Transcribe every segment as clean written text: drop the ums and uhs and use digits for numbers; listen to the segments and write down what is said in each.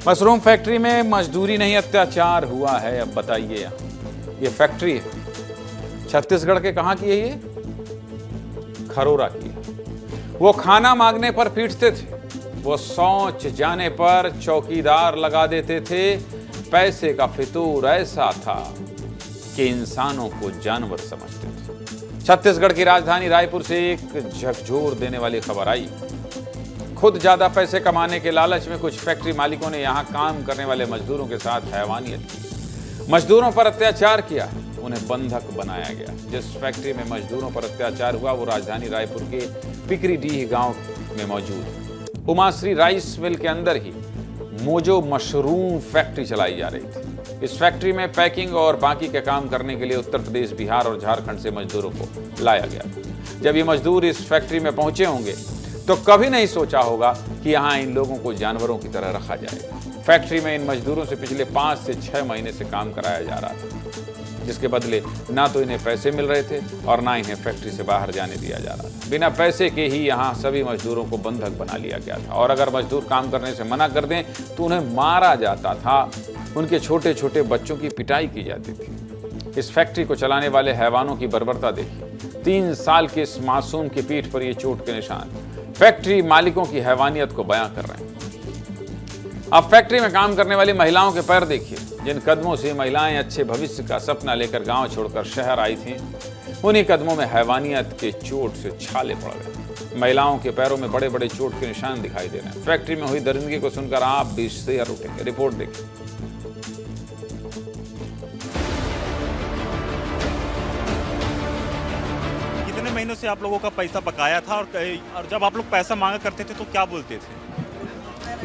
Mushroom factory में मजदूरी नहीं अत्याचार हुआ है। अब बताइए, ये फैक्ट्री है छत्तीसगढ़ के कहां की है? ये खरोरा की है। वो खाना मांगने पर पीटते थे, वो शौच जाने पर चौकीदार लगा देते थे। पैसे का फितूर ऐसा था कि इंसानों को जानवर समझते थे। छत्तीसगढ़ की राजधानी रायपुर से एक झकझोर देने वाली खबर आई। खुद ज्यादा पैसे कमाने के लालच में कुछ फैक्ट्री मालिकों ने यहां काम करने वाले मजदूरों के साथ हैवानियत की, मजदूरों पर अत्याचार किया, उन्हें बंधक बनाया गया। जिस फैक्ट्री में मजदूरों पर अत्याचार हुआ वो राजधानी रायपुर के पिकरीडीह गांव में मौजूद उमाश्री राइस मिल के अंदर ही मोजो मशरूम फैक्ट्री चलाई जा रही थी। इस फैक्ट्री में पैकिंग और बाकी के काम करने के लिए उत्तर प्रदेश, बिहार और झारखंड से मजदूरों को लाया गया। जब ये मजदूर इस फैक्ट्री में पहुंचे होंगे तो कभी नहीं सोचा होगा कि यहाँ इन लोगों को जानवरों की तरह रखा जाएगा। फैक्ट्री में इन मजदूरों से पिछले 5 से 6 महीने से काम कराया जा रहा था, जिसके बदले ना तो इन्हें पैसे मिल रहे थे और ना इन्हें फैक्ट्री से बाहर जाने दिया जा रहा था। बिना पैसे के ही यहाँ सभी मजदूरों को बंधक बना लिया गया था और अगर मजदूर काम करने से मना कर दें तो उन्हें मारा जाता था। उनके छोटे छोटे बच्चों की पिटाई की जाती थी। इस फैक्ट्री को चलाने वाले हैवानों की बर्बरता देखिए। 3 साल के इस मासूम की पीठ पर ये चोट के निशान फैक्ट्री मालिकों की हैवानियत को बयां कर रहे हैं। अब फैक्ट्री में काम करने वाली महिलाओं के पैर देखिए। जिन कदमों से महिलाएं अच्छे भविष्य का सपना लेकर गांव छोड़कर शहर आई थीं, उन्हीं कदमों में हैवानियत के चोट से छाले पड़ गए। महिलाओं के पैरों में बड़े बड़े चोट के निशान दिखाई दे रहे हैं। फैक्ट्री में हुई दरिंदगी को सुनकर आप भी शेर उठेंगे। रिपोर्ट देखिए। कितने महीनों से आप लोगों का पैसा बकाया था और जब आप लोग पैसा मांगा करते थे तो क्या बोलते थे?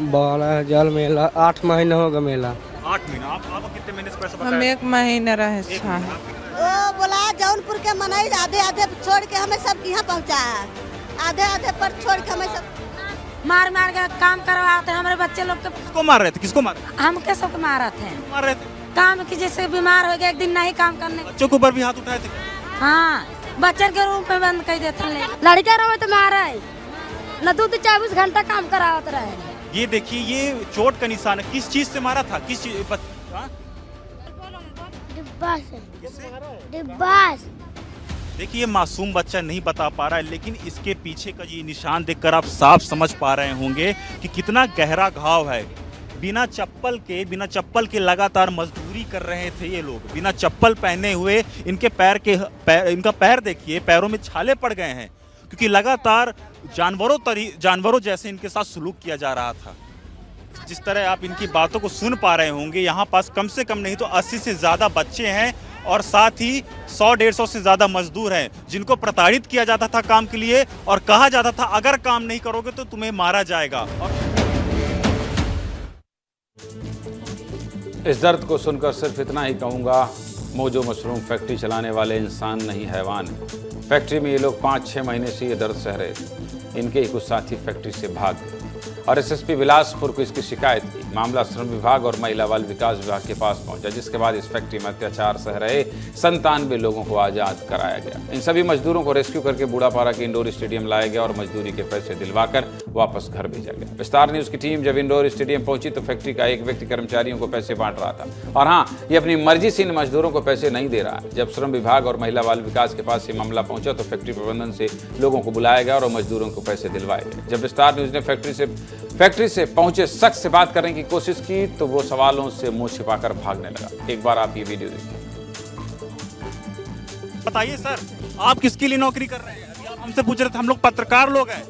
12,000 मेला, 8 महीना होगा मेला। 8 महीना। आप कितने महीने से पैसा हम बकाया? 1 महीना रहे। ओ बोला जौनपुर के मनाई आधे आधे छोड़ के हमें सब यहाँ पहुँचा है। आधे आधे पर छोड़ के हमें सब मार मार के काम करवाते हैं। हमारे बच्चे लोग के किसको मार रहे थे? किसको मार हम के सबको मारा थे। मार रहे थे? काम की जैसे बीमार हो गया, एक दिन नहीं काम करने। बच्चों के ऊपर भी हाथ उठाए थे? हाँ, बच्चन के रूम में बंद कर देते हैं। लड़का रहे तो मारा है न, 2-24 घंटा काम करावत रहे। ये देखिए, ये चोट का निशान है। किस चीज से मारा था? किस चीज? डिब्बा से। देखिए, ये मासूम बच्चा नहीं बता पा रहा है, लेकिन इसके पीछे का ये निशान देखकर आप साफ समझ पा रहे होंगे कि कितना गहरा घाव है। बिना चप्पल के लगातार मजदूरी कर रहे थे ये लोग, बिना चप्पल पहने हुए। इनका पैर देखिए, पैरों में छाले पड़ गए हैं क्योंकि लगातार जानवरों जैसे इनके साथ सलूक किया जा रहा था। जिस तरह आप इनकी बातों को सुन पा रहे होंगे, यहाँ पास कम से कम नहीं तो 80 से ज़्यादा बच्चे हैं और साथ ही 100-150 से ज़्यादा मजदूर हैं जिनको प्रताड़ित किया जाता था काम के लिए और कहा जाता था अगर काम नहीं करोगे तो तुम्हें मारा जाएगा। और इस दर्द को सुनकर सिर्फ इतना ही कहूँगा, मोजो मशरूम फैक्ट्री चलाने वाले इंसान नहीं हैवान है। फैक्ट्री में ये लोग 5-6 महीने से ये दर्द सह रहे थे। इनके ही कुछ साथी फैक्ट्री से भाग गए और एसएसपी बिलासपुर को इसकी शिकायत की। मामला श्रम विभाग और महिला बाल विकास विभाग के पास पहुंचा, जिसके बाद इस फैक्ट्री में अत्याचार सह रहे 97 लोगों को आजाद कराया गया। इन सभी मजदूरों को रेस्क्यू करके बूढ़ापारा के इंडोर स्टेडियम लाया गया और मजदूरी के पैसे दिलवाकर वापस घर भेजा गया। विस्तार न्यूज की टीम जब इंडोर स्टेडियम पहुंची तो फैक्ट्री का एक व्यक्ति कर्मचारियों को पैसे बांट रहा था और हाँ, ये अपनी मर्जी से इन मजदूरों को पैसे नहीं दे रहा। जब श्रम विभाग और महिला बाल विकास के पास ये मामला पहुंचा तो फैक्ट्री प्रबंधन से लोगों को बुलाया गया और मजदूरों को पैसे दिलवाए गए। जब विस्तार न्यूज ने फैक्ट्री से पहुंचे शख्स से बात करने की कोशिश की तो वो सवालों से मुंह छिपाकर भागने लगा। एक बार आप ये वीडियो देखिए। बताइए सर, आप किसके लिए नौकरी कर रहे हैं? अभी आप हमसे पूछ रहे थे, हम लोग पत्रकार लोग हैं।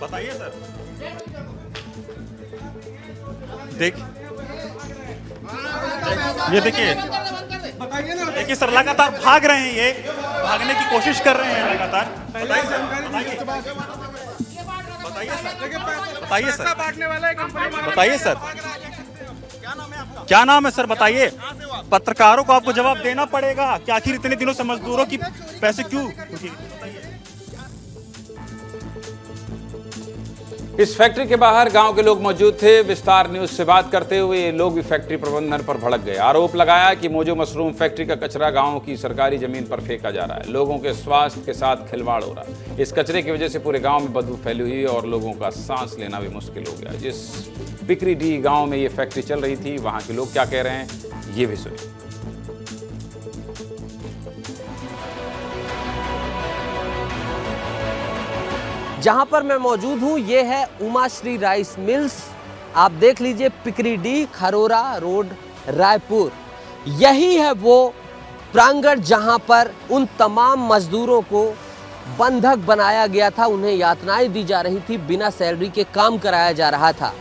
बताइए सर। ये देखिए सर, लगातार भाग रहे हैं, ये भागने की कोशिश कर रहे हैं लगातार। बताइए सर, क्या नाम है सर? बताइए। पत्रकारों को आपको जवाब देना पड़ेगा कि आखिर इतने दिनों से मजदूरों की पैसे क्यों? इस फैक्ट्री के बाहर गांव के लोग मौजूद थे। विस्तार न्यूज से बात करते हुए ये लोग भी फैक्ट्री प्रबंधन पर भड़क गए। आरोप लगाया कि मोजो मशरूम फैक्ट्री का कचरा गांव की सरकारी जमीन पर फेंका जा रहा है। लोगों के स्वास्थ्य के साथ खिलवाड़ हो रहा है। इस कचरे की वजह से पूरे गांव में बदबू फैली हुई है और लोगों का सांस लेना भी मुश्किल हो गया। जिस पिकरीडीह गांव में ये फैक्ट्री चल रही थी, वहां के लोग क्या कह रहे हैं, ये भी सुनिए। जहां पर मैं मौजूद हूं ये है उमाश्री राइस मिल्स। आप देख लीजिए, पिकरीडीह खरोरा रोड, रायपुर। यही है वो प्रांगण जहां पर उन तमाम मजदूरों को बंधक बनाया गया था, उन्हें यातनाएं दी जा रही थी, बिना सैलरी के काम कराया जा रहा था।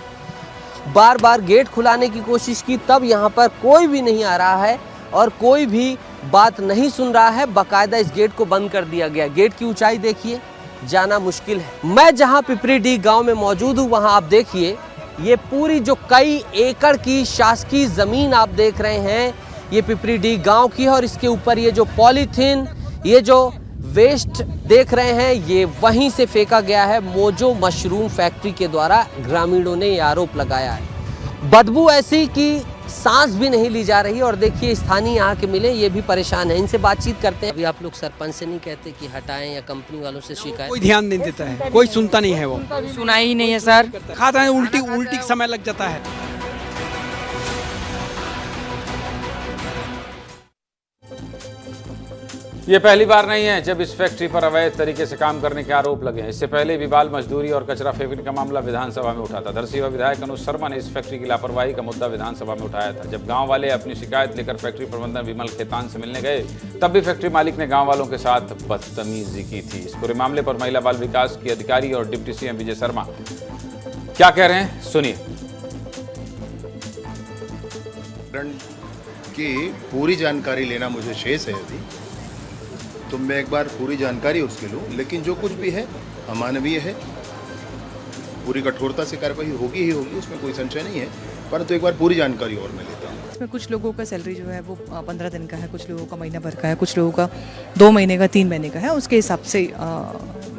बार बार गेट खुलाने की कोशिश की, तब यहां पर कोई भी नहीं आ रहा है और कोई भी बात नहीं सुन रहा है। बाकायदा इस गेट को बंद कर दिया गया। गेट की ऊंचाई देखिए, जाना मुश्किल है। मैं जहां पिपरीडीह गांव में मौजूद हूं, वहां आप देखिए ये पूरी जो कई एकड़ की शासकीय जमीन आप देख रहे हैं, ये पिपरीडीह गांव की है। और इसके ऊपर ये जो पॉलीथीन, ये जो वेस्ट देख रहे हैं, ये वहीं से फेंका गया है मोजो मशरूम फैक्ट्री के द्वारा। ग्रामीणों ने ये आरोप लगाया है। बदबू ऐसी कि सांस भी नहीं ली जा रही। और देखिए, स्थानीय यहाँ के मिले, ये भी परेशान है। इनसे बातचीत करते हैं। अभी आप लोग सरपंच से नहीं कहते कि हटाएं या कंपनी वालों से शिकायत? कोई ध्यान नहीं देता है, कोई सुनता नहीं है। वो सुना ही नहीं है सर। खाता है, उल्टी समय लग जाता है। ये पहली बार नहीं है जब इस फैक्ट्री पर अवैध तरीके से काम करने के आरोप लगे हैं। इससे पहले भी बाल मजदूरी और कचरा फेंकने का मामला विधानसभा में उठा था। धरसीवा विधायक अनुज शर्मा ने इस फैक्ट्री की लापरवाही का मुद्दा विधानसभा में उठाया था। जब गांव वाले अपनी शिकायत लेकर फैक्ट्री प्रबंधन विमल खेतान से मिलने गए, तब भी फैक्ट्री मालिक ने गाँव वालों के साथ बदतमीजी की थी। इस पूरे मामले पर महिला बाल विकास की अधिकारी और डिप्टी सीएम विजय शर्मा क्या कह रहे हैं, सुनिए। की पूरी जानकारी लेना मुझे शेष है अभी, तो मैं एक बार पूरी जानकारी उसके लूँ। लेकिन जो कुछ भी है अमानवीय है, पूरी कठोरता से कार्रवाई होगी ही होगी, उसमें कोई संशय नहीं है। परंतु एक बार पूरी जानकारी और मैं लेता हूँ। इसमें कुछ लोगों का सैलरी जो है वो 15 दिन का है, कुछ लोगों का महीना भर का है, कुछ लोगों का 2 महीने का, 3 महीने का है। उसके हिसाब से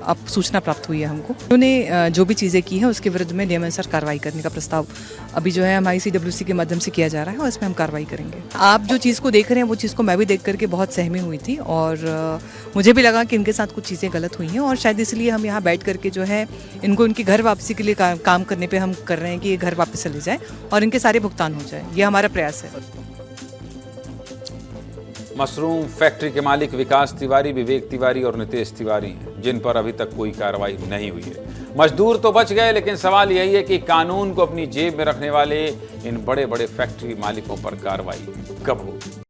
अब सूचना प्राप्त हुई है हमको। उन्होंने जो भी चीज़ें की हैं उसके विरुद्ध में नियमानुसार कार्रवाई करने का प्रस्ताव अभी जो है हमारी CWC के माध्यम से किया जा रहा है और इसमें हम कार्रवाई करेंगे। आप जो चीज़ को देख रहे हैं वो चीज़ को मैं भी देख करके बहुत सहमी हुई थी और मुझे भी लगा कि इनके साथ कुछ चीज़ें गलत हुई हैं और शायद इसलिए हम यहाँ बैठ करके जो है इनको इनकी घर वापसी के लिए काम करने पर हम कर रहे हैं कि ये घर वापस चले जाए और इनके सारे भुगतान हो जाए। ये हमारा प्रयास है। मशरूम फैक्ट्री के मालिक विकास तिवारी, विवेक तिवारी और नितेश तिवारी हैं, जिन पर अभी तक कोई कार्रवाई नहीं हुई है। मजदूर तो बच गए, लेकिन सवाल यही है कि कानून को अपनी जेब में रखने वाले इन बड़े बड़े फैक्ट्री मालिकों पर कार्रवाई कब होगी।